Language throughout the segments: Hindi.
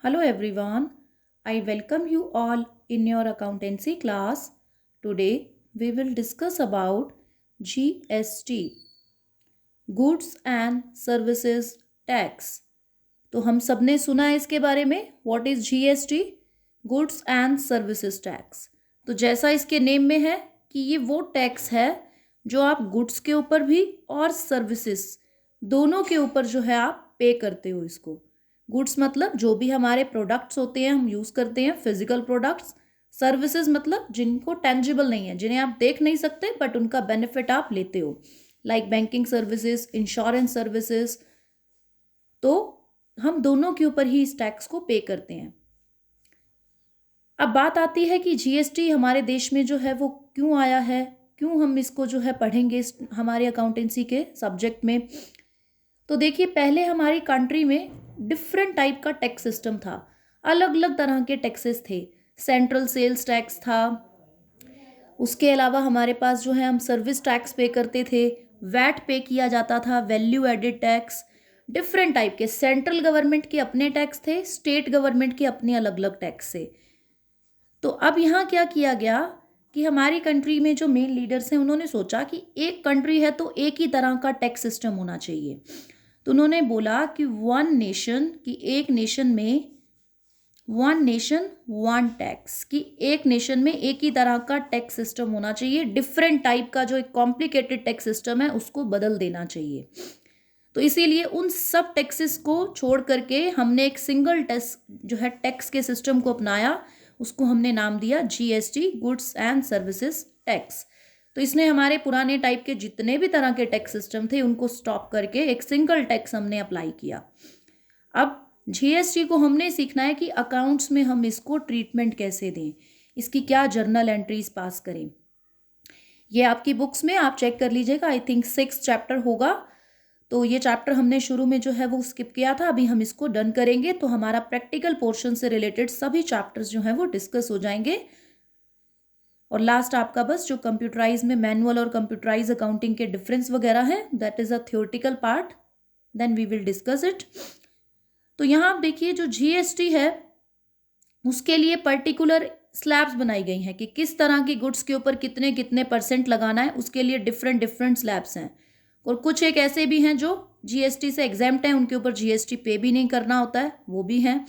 Hello everyone, I welcome you all in your accountancy class. Today we will discuss about GST, Goods and Services Tax. तो हम सब ने सुना है इसके बारे में. What is GST? Goods and services tax. तो जैसा इसके नेम में है कि ये वो टैक्स है जो आप गुड्स के ऊपर भी और सर्विसेज दोनों के ऊपर जो है आप पे करते हो इसको. गुड्स मतलब जो भी हमारे प्रोडक्ट्स होते हैं हम यूज़ करते हैं, फिजिकल प्रोडक्ट्स. सर्विसेज मतलब जिनको टेंजिबल नहीं है, जिन्हें आप देख नहीं सकते बट उनका बेनिफिट आप लेते हो, like banking services, insurance services. तो हम दोनों के ऊपर ही इस टैक्स को पे करते हैं. अब बात आती है कि जीएसटी हमारे देश में जो है वो क्यों आया है, क्यों हम इसको जो है पढ़ेंगे इस हमारे अकाउंटेंसी के सब्जेक्ट में. तो देखिए, पहले हमारी कंट्री में डिफरेंट टाइप का टैक्स सिस्टम था. अलग अलग तरह के टैक्सेस थे. सेंट्रल सेल्स टैक्स था, उसके अलावा हमारे पास जो है हम सर्विस टैक्स पे करते थे, वैट पे किया जाता था, value added tax. Different type के सेंट्रल गवर्नमेंट के अपने टैक्स थे, स्टेट गवर्नमेंट के अपने अलग अलग टैक्स थे. तो अब यहाँ क्या किया गया कि हमारी कंट्री में जो मेन लीडर्स हैं उन्होंने सोचा कि एक कंट्री है तो एक ही तरह का टैक्स सिस्टम होना चाहिए. तो उन्होंने बोला कि वन नेशन, कि एक नेशन में वन नेशन वन टैक्स, कि एक नेशन में एक ही तरह का टैक्स सिस्टम होना चाहिए. डिफरेंट टाइप का जो एक कॉम्प्लिकेटेड टैक्स सिस्टम है उसको बदल देना चाहिए. तो इसीलिए उन सब टैक्सेस को छोड़ करके हमने एक सिंगल टैक्स जो है टैक्स के सिस्टम को अपनाया. उसको हमने नाम दिया GST, goods and services tax. तो इसने हमारे पुराने टाइप के जितने भी तरह के टैक्स सिस्टम थे उनको स्टॉप करके एक सिंगल टैक्स हमने अप्लाई किया. अब जीएसटी को हमने सीखना है कि अकाउंट्स में हम इसको ट्रीटमेंट कैसे दें, इसकी क्या जर्नल एंट्रीज पास करें. ये आपकी बुक्स में आप चेक कर लीजिएगा. आई थिंक 6 चैप्टर होगा. तो ये चैप्टर हमने शुरू में जो है वो स्किप किया था, अभी हम इसको डन करेंगे. तो हमारा प्रैक्टिकल पोर्शन से रिलेटेड सभी चैप्टर्स जो हैं वो डिस्कस हो जाएंगे. और लास्ट आपका बस जो कंप्यूटराइज में मैनुअल और कंप्यूटराइज अकाउंटिंग के डिफरेंस वगैरह हैं, that is a theoretical part, then we will discuss it. तो यहाँ आप देखिए, जो जीएसटी है उसके लिए पर्टिकुलर स्लैब्स बनाई गई हैं कि किस तरह की गुड्स के ऊपर कितने कितने परसेंट लगाना है. उसके लिए डिफरेंट डिफरेंट स्लैब्स हैं. और कुछ एक ऐसे भी हैं जो जीएसटी से एग्जेम्प्ट हैं, उनके ऊपर जीएसटी पे भी नहीं करना होता है, वो भी हैं.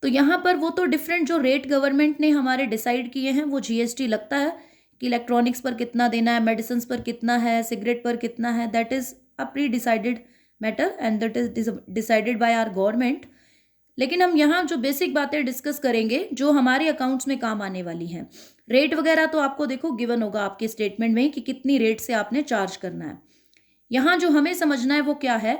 तो यहाँ पर वो तो डिफरेंट जो रेट गवर्नमेंट ने हमारे डिसाइड किए हैं वो जीएसटी लगता है कि इलेक्ट्रॉनिक्स पर कितना देना है, मेडिसिन पर कितना है, सिगरेट पर कितना है. That is a pre decided matter and that is decided by our government. लेकिन हम यहाँ जो बेसिक बातें डिस्कस करेंगे जो हमारे अकाउंट्स में काम आने वाली हैं. रेट वगैरह तो आपको देखो गिवन होगा आपके स्टेटमेंट में कि कितनी रेट से आपने चार्ज करना है. यहाँ जो हमें समझना है वो क्या है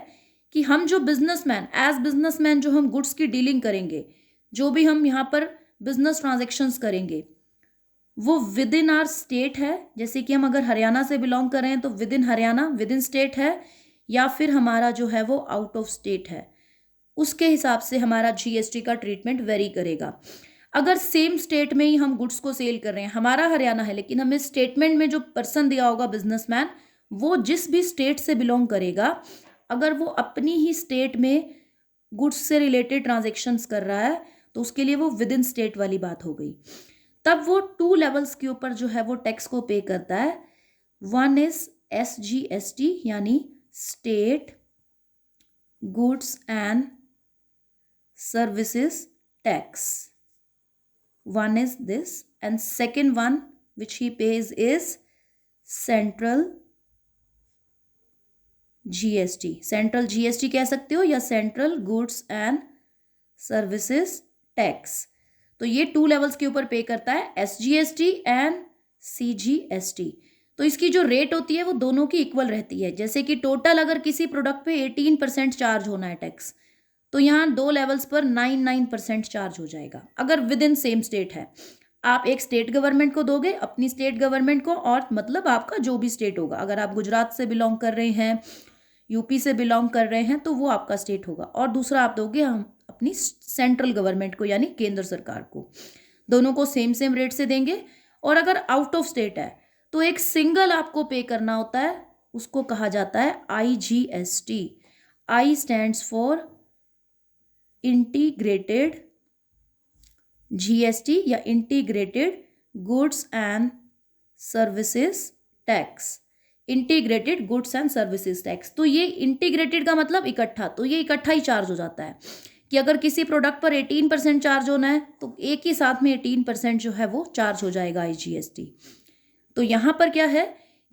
कि हम जो बिजनेसमैन, एज बिजनेसमैन जो हम गुड्स की डीलिंग करेंगे, जो भी हम यहाँ पर बिजनेस ट्रांजेक्शन्स करेंगे, वो विद इन आर स्टेट है. जैसे कि हम अगर हरियाणा से बिलोंग कर रहे हैं तो with in Haryana, with in state है, या फिर हमारा जो है वो आउट ऑफ स्टेट है. उसके हिसाब से हमारा जीएसटी का ट्रीटमेंट वेरी करेगा. अगर सेम स्टेट में ही हम गुड्स को सेल कर रहे हैं, हमारा हरियाणा है लेकिन हमें स्टेटमेंट में जो पर्सन दिया होगा बिजनेसमैन, वो जिस भी स्टेट से बिलोंग करेगा, अगर वो अपनी ही स्टेट में गुड्स से रिलेटेड ट्रांजेक्शन्स कर रहा है तो उसके लिए वो विद इन स्टेट वाली बात हो गई. तब वो 2 लेवल्स के ऊपर जो है वो टैक्स को पे करता है. वन इज एसजीएसटी यानी state goods and services tax. One is this, and second one which he pays is central GST. Central GST कह सकते हो या Central Goods and Services Tax. तो ये 2 लेवल्स के ऊपर पे करता है, SGST एंड CGST. तो इसकी जो रेट होती है वो दोनों की इक्वल रहती है. जैसे कि टोटल अगर किसी प्रोडक्ट पे 18% चार्ज होना है टैक्स, तो यहाँ 2 लेवल्स पर 9% चार्ज हो जाएगा अगर विद इन सेम स्टेट है. आप एक स्टेट गवर्नमेंट को दोगे, अपनी स्टेट गवर्नमेंट को, और मतलब आपका जो भी स्टेट होगा, अगर आप गुजरात से बिलोंग कर रहे हैं, यूपी से बिलोंग कर रहे हैं, तो वो आपका स्टेट होगा. और दूसरा आप दोगे हम अपनी सेंट्रल गवर्नमेंट को यानी केंद्र सरकार को. दोनों को सेम सेम रेट से देंगे. और अगर आउट ऑफ स्टेट है तो एक सिंगल आपको पे करना होता है, उसको कहा जाता है IGST. I stands for integrated GST या integrated goods and services tax, integrated goods and services tax. तो ये इंटीग्रेटेड का मतलब इकट्ठा, तो ये इकट्ठा ही चार्ज हो जाता है कि अगर किसी प्रोडक्ट पर 18% चार्ज होना है तो एक ही साथ में 18% जो है वो चार्ज हो जाएगा आईजीएसटी। तो यहाँ पर क्या है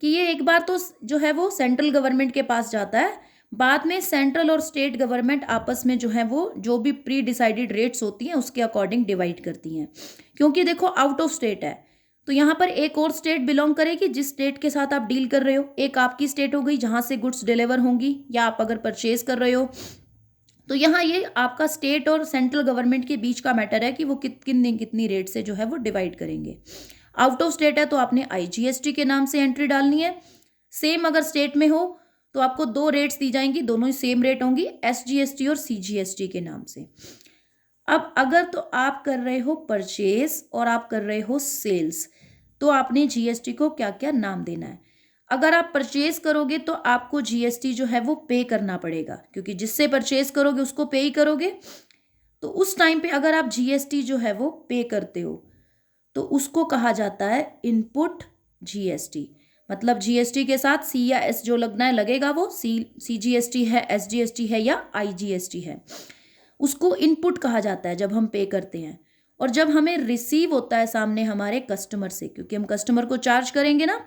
कि ये एक बार तो जो है वो सेंट्रल गवर्नमेंट के पास जाता है, बाद में सेंट्रल और स्टेट गवर्नमेंट आपस में जो है वो जो भी प्री डिसाइडेड रेट्स होती हैं उसके अकॉर्डिंग डिवाइड करती हैं। क्योंकि देखो आउट ऑफ स्टेट है तो यहाँ पर एक और स्टेट बिलोंग करेगी जिस स्टेट के साथ आप डील कर रहे हो। एक आपकी स्टेट हो गई जहाँ से गुड्स डिलीवर होंगी या आप अगर परचेज कर रहे हो, तो यहाँ ये आपका स्टेट और सेंट्रल गवर्नमेंट के बीच का मैटर है कि वो कितनी रेट से जो है वो डिवाइड करेंगे। आउट ऑफ स्टेट है तो आपने आईजीएसटी के नाम से एंट्री डालनी है। सेम अगर स्टेट में हो तो आपको दो रेट्स दी जाएंगी, दोनों ही सेम रेट होंगी, एसजीएसटी और सीजीएसटी के नाम से। अब अगर तो आप कर रहे हो परचेज और आप कर रहे हो सेल्स, तो आपने जीएसटी को क्या क्या नाम देना है। अगर आप परचेज करोगे तो आपको जीएसटी जो है वो पे करना पड़ेगा, क्योंकि जिससे परचेज करोगे उसको पे ही करोगे। तो उस टाइम पे अगर आप जीएसटी जो है वो पे करते हो तो उसको कहा जाता है इनपुट जीएसटी। मतलब जीएसटी के साथ सी या एस जो लगना है लगेगा, वो सीजीएसटी है, एसजीएसटी है या आईजीएसटी है, उसको इनपुट कहा जाता है जब हम पे करते हैं। और जब हमें रिसीव होता है सामने हमारे कस्टमर से, क्योंकि हम कस्टमर को चार्ज करेंगे ना,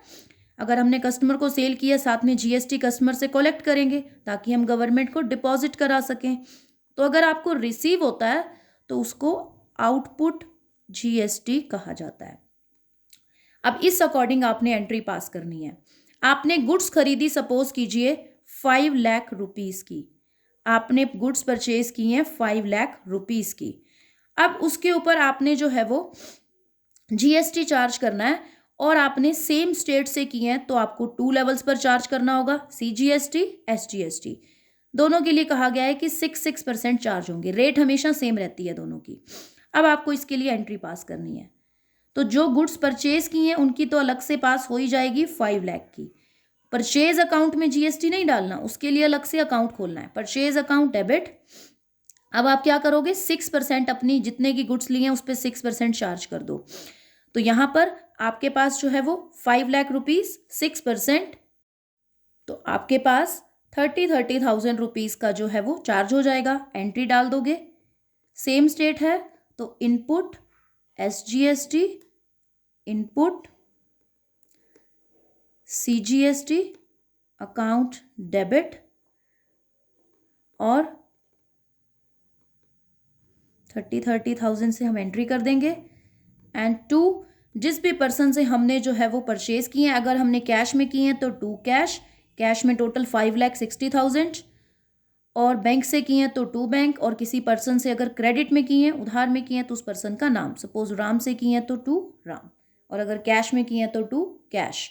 अगर हमने कस्टमर को सेल किया साथ में जीएसटी कस्टमर से कलेक्ट करेंगे ताकि हम गवर्नमेंट को डिपॉजिट करा सकें। तो अगर आपको रिसीव होता है तो उसको आउटपुट जीएसटी कहा जाता है। अब इस अकॉर्डिंग आपने एंट्री पास करनी है। आपने गुड्स खरीदी, सपोज कीजिए 5 लाख रुपीस की, आपने गुड्स परचेज की हैं 5 लाख रुपीस की। अब उसके ऊपर आपने जो है वो जीएसटी चार्ज करना है और आपने सेम स्टेट से की हैं तो आपको 2 लेवल्स पर चार्ज करना होगा, सीजीएसटी, एसजीएसटी। दोनों के लिए कहा गया है कि 6% चार्ज होंगे, रेट हमेशा सेम रहती है दोनों की। अब आपको इसके लिए एंट्री पास करनी है। तो जो गुड्स परचेज की हैं उनकी तो अलग से पास हो ही जाएगी 5 लाख की। परचेज अकाउंट में जीएसटी नहीं डालना, उसके लिए अलग से अकाउंट खोलना है, परचेज अकाउंट डेबिट। अब आप क्या करोगे, 6% अपनी जितने की गुड्स ली हैं उस पर 6% चार्ज कर दो। तो यहाँ पर आपके पास जो है वो 5 लाख रुपीज 6%, तो आपके पास 30,000 रुपीज का जो है वो चार्ज हो जाएगा। एंट्री डाल दोगे, सेम स्टेट है तो input SGST, input CGST, account debit और 30,000 से हम एंट्री कर देंगे। एंड 2, जिस भी पर्सन से हमने जो है वो परचेज किए हैं, अगर हमने कैश में किए हैं तो 2 कैश, कैश में टोटल 5,60,000, और बैंक से किए हैं तो 2 बैंक, और किसी पर्सन से अगर क्रेडिट में किए हैं, उधार में किए हैं तो उस पर्सन का नाम, सपोज राम से किए हैं तो 2 राम, और अगर कैश में किए हैं तो 2 कैश।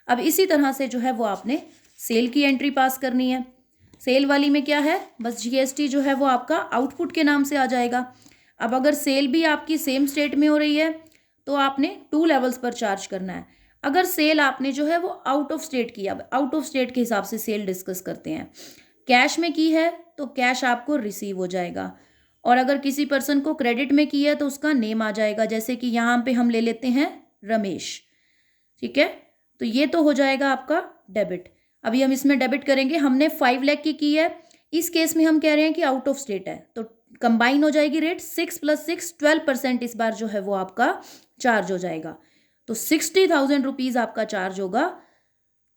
अब इसी तरह से जो है वो आपने सेल की एंट्री पास करनी है। सेल वाली में क्या है, बस जीएसटी जो है वो आपका आउटपुट के नाम से आ जाएगा। अब अगर सेल भी आपकी सेम स्टेट में हो रही है तो आपने 2 लेवल्स पर चार्ज करना है। अगर सेल आपने जो है वो आउट ऑफ स्टेट की, अब आउट ऑफ स्टेट के हिसाब से सेल डिस्कस करते हैं। कैश में की है तो कैश आपको रिसीव हो जाएगा, और अगर किसी पर्सन को क्रेडिट में की है तो उसका नेम आ जाएगा, जैसे कि यहाँ पे हम ले लेते हैं रमेश, ठीक है। तो ये तो हो जाएगा आपका डेबिट। अभी हम इसमें डेबिट करेंगे, हमने 5 लाख की है, इस केस में हम कह रहे हैं कि आउट ऑफ स्टेट है तो कंबाइन हो जाएगी रेट, 6 + 6 12% इस बार जो है वो आपका चार्ज हो जाएगा। तो 60,000 रुपीज आपका चार्ज होगा।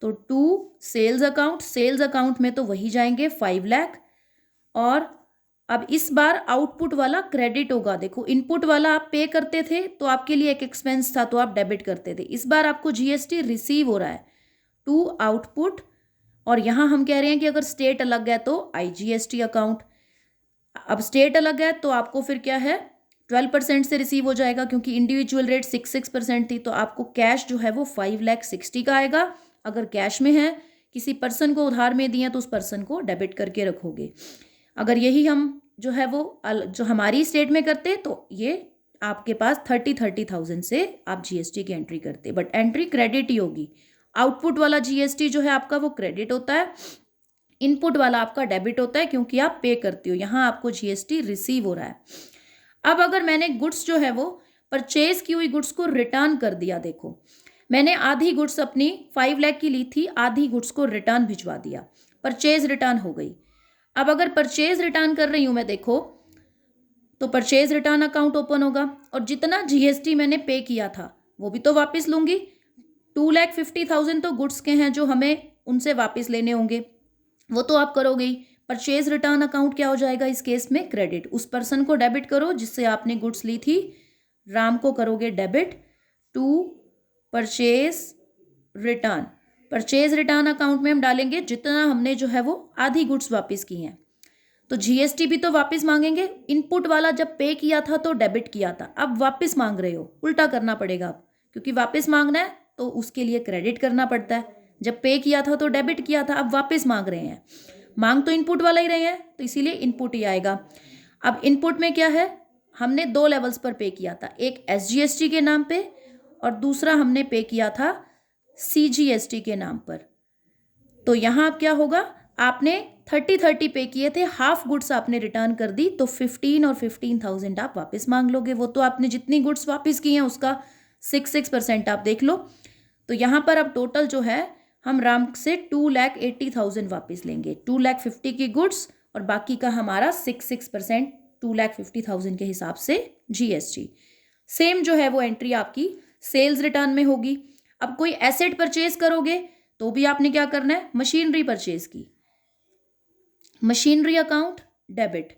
तो 2 सेल्स अकाउंट, सेल्स अकाउंट में तो वही जाएंगे 5 लाख, और अब इस बार आउटपुट वाला क्रेडिट होगा। देखो इनपुट वाला आप पे करते थे तो आपके लिए एक एक्सपेंस था तो आप डेबिट करते थे, इस बार आपको जीएसटी रिसीव हो रहा है, 2 आउटपुट, और यहाँ हम कह रहे हैं कि अगर स्टेट अलग है तो आईजीएसटी अकाउंट। अब स्टेट अलग है तो आपको फिर क्या है 12% से रिसीव हो जाएगा, क्योंकि इंडिविजुअल रेट 6% थी, तो आपको कैश जो है वो 5,60,000 का आएगा। अगर कैश में है, किसी पर्सन को उधार में दिए तो उस पर्सन को डेबिट करके रखोगे। अगर यही हम जो है वो जो हमारी स्टेट में करते तो ये आपके पास 30,000 से आप जीएसटी की एंट्री करते, बट एंट्री क्रेडिट ही होगी। आउटपुट वाला जीएसटी जो है आपका वो क्रेडिट होता है, इनपुट वाला आपका डेबिट होता है क्योंकि आप पे करते हो, यहाँ आपको जीएसटी रिसीव हो रहा है। अब अगर मैंने गुड्स जो है वो परचेज की हुई गुड्स को रिटर्न कर दिया, देखो मैंने आधी गुड्स अपनी 5 लाख की ली थी, आधी गुड्स को रिटर्न भिजवा दिया, परचेज रिटर्न हो गई। अब अगर परचेज रिटर्न कर रही हूँ मैं, देखो तो परचेज रिटर्न अकाउंट ओपन होगा और जितना जीएसटी मैंने पे किया था वो भी तो वापस लूंगी। 2,50,000 तो गुड्स के हैं जो हमें उनसे वापस लेने होंगे, वो तो आप करोगे ही। परचेज रिटर्न अकाउंट क्या हो जाएगा इस केस में? क्रेडिट। उस पर्सन को डेबिट करो जिससे आपने गुड्स ली थी, राम को करोगे debit to purchase return. Purchase return account में हम डालेंगे जितना हमने जो है वो आधी गुड्स वापस की हैं। तो जीएसटी भी तो वापस मांगेंगे। इनपुट वाला जब पे किया था तो डेबिट किया था, अब वापस मांग रहे हो, उल्टा करना पड़ेगा अब, क्योंकि वापस मांगना है तो उसके लिए क्रेडिट करना पड़ता है। जब पे किया था तो डेबिट किया था, अब वापस मांग रहे हैं, मांग तो इनपुट वाला ही रहे हैं तो इसीलिए इनपुट ही आएगा। अब इनपुट में क्या है, हमने 2 लेवल्स पर पे किया था, एक एसजीएसटी के नाम पे और दूसरा हमने पे किया था सीजीएसटी के नाम पर। तो यहाँ अब क्या होगा, आपने 30 पे किए थे, हाफ गुड्स आपने रिटर्न कर दी तो 15 और 15,000 आप वापस मांग लोगे। वो तो आपने जितनी गुड्स वापस की हैं उसका 6% आप देख लो। तो यहाँ पर अब टोटल जो है हम राम से 2,80,000 वापस लेंगे। 2,50,000 की गुड्स और बाकी का हमारा 6% 2,50,000 के हिसाब से जीएसटी। सेम जो है वो एंट्री आपकी सेल्स रिटर्न में होगी। अब कोई एसेट परचेज करोगे तो भी आपने क्या करना है, मशीनरी परचेज की, मशीनरी अकाउंट डेबिट।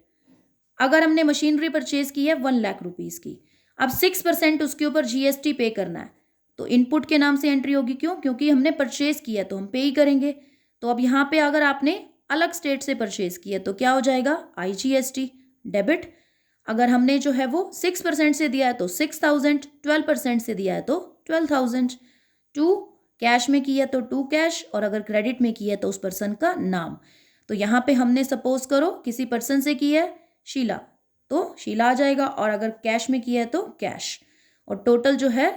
अगर हमने मशीनरी परचेज की है 1 लाख रुपीस की, अब 6% उसके ऊपर जीएसटी पे करना है तो इनपुट के नाम से एंट्री होगी। क्यों? क्योंकि हमने परचेज किया तो हम पे ही करेंगे। तो अब यहाँ पे अगर आपने अलग स्टेट से परचेज किया तो क्या हो जाएगा, आईजीएसटी डेबिट। अगर हमने जो है वो 6% से दिया है तो 6,000, 12% से दिया है तो 12,000। टू कैश में किया तो टू कैश, और अगर क्रेडिट में किया तो उस पर्सन का नाम। तो यहाँ पे हमने सपोज करो किसी पर्सन से किया है शीला, तो शीला आ जाएगा, और अगर कैश में किया है तो कैश। और टोटल जो है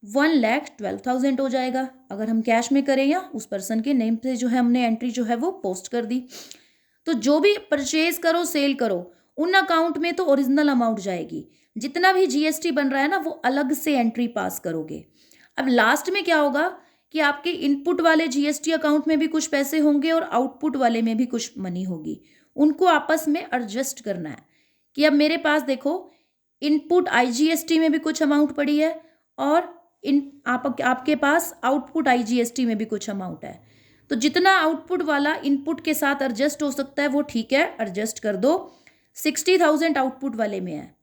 1,12,000 हो जाएगा अगर हम कैश में करें या उस पर्सन के नेम से जो है हमने एंट्री जो है वो पोस्ट कर दी। तो जो भी परचेज करो सेल करो उन अकाउंट में तो ओरिजिनल अमाउंट जाएगी, जितना भी जीएसटी बन रहा है ना वो अलग से एंट्री पास करोगे। अब लास्ट में क्या होगा कि आपके इनपुट वाले जीएसटी अकाउंट में भी कुछ पैसे होंगे और आउटपुट वाले में भी कुछ मनी होगी, उनको आपस में एडजस्ट करना है कि अब मेरे पास देखो इनपुट आईजीएसटी में भी कुछ अमाउंट पड़ी है और आपके पास आउटपुट आईजीएसटी में भी कुछ अमाउंट है। तो जितना आउटपुट वाला इनपुट के साथ एडजस्ट हो सकता है वो ठीक है, एडजस्ट कर दो। 60,000 आउटपुट वाले में है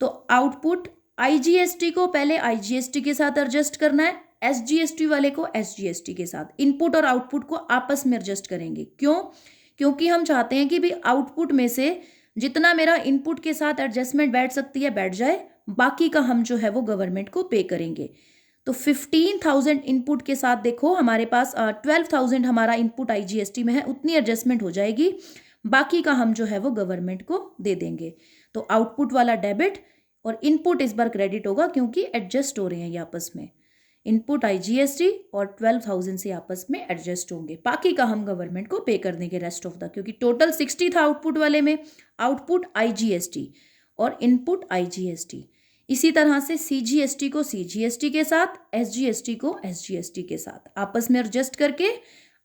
तो आउटपुट आईजीएसटी को पहले आईजीएसटी के साथ एडजस्ट करना है, एसजीएसटी वाले को एसजीएसटी के साथ। इनपुट और आउटपुट को आपस में एडजस्ट करेंगे। क्यों? क्योंकि हम चाहते हैं कि भी आउटपुट में से जितना मेरा इनपुट के साथ एडजस्टमेंट बैठ सकती है बैठ जाए, बाकी का हम जो है वो गवर्नमेंट को पे करेंगे। तो 15,000 इनपुट के साथ देखो हमारे पास 12,000 हमारा इनपुट आईजीएसटी में है, उतनी एडजस्टमेंट हो जाएगी, बाकी का हम जो है वो गवर्नमेंट को दे देंगे। तो आउटपुट वाला डेबिट और इनपुट इस बार क्रेडिट होगा क्योंकि एडजस्ट हो रहे हैं ये आपस में। इनपुट आईजीएसटी और 12,000 से आपस में एडजस्ट होंगे, बाकी का हम गवर्नमेंट को पे कर देंगे रेस्ट ऑफ द, क्योंकि टोटल 60 था आउटपुट वाले में, आउटपुट आईजीएसटी और इनपुट आईजीएसटी। इसी तरह से सीजीएसटी को सीजीएसटी के साथ, एसजीएसटी को एसजीएसटी के साथ आपस में एडजस्ट करके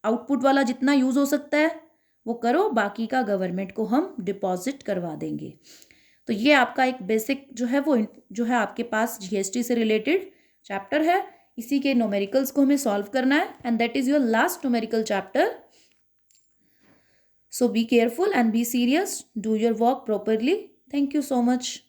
आउटपुट वाला जितना यूज हो सकता है वो करो, बाकी का गवर्नमेंट को हम डिपॉजिट करवा देंगे। तो ये आपका एक बेसिक जो है वो जो है आपके पास जीएसटी से रिलेटेड चैप्टर है। इसी के न्यूमेरिकल्स को हमें सॉल्व करना है and that is your last numerical chapter. So be careful and be serious, do your work properly. Thank you so much.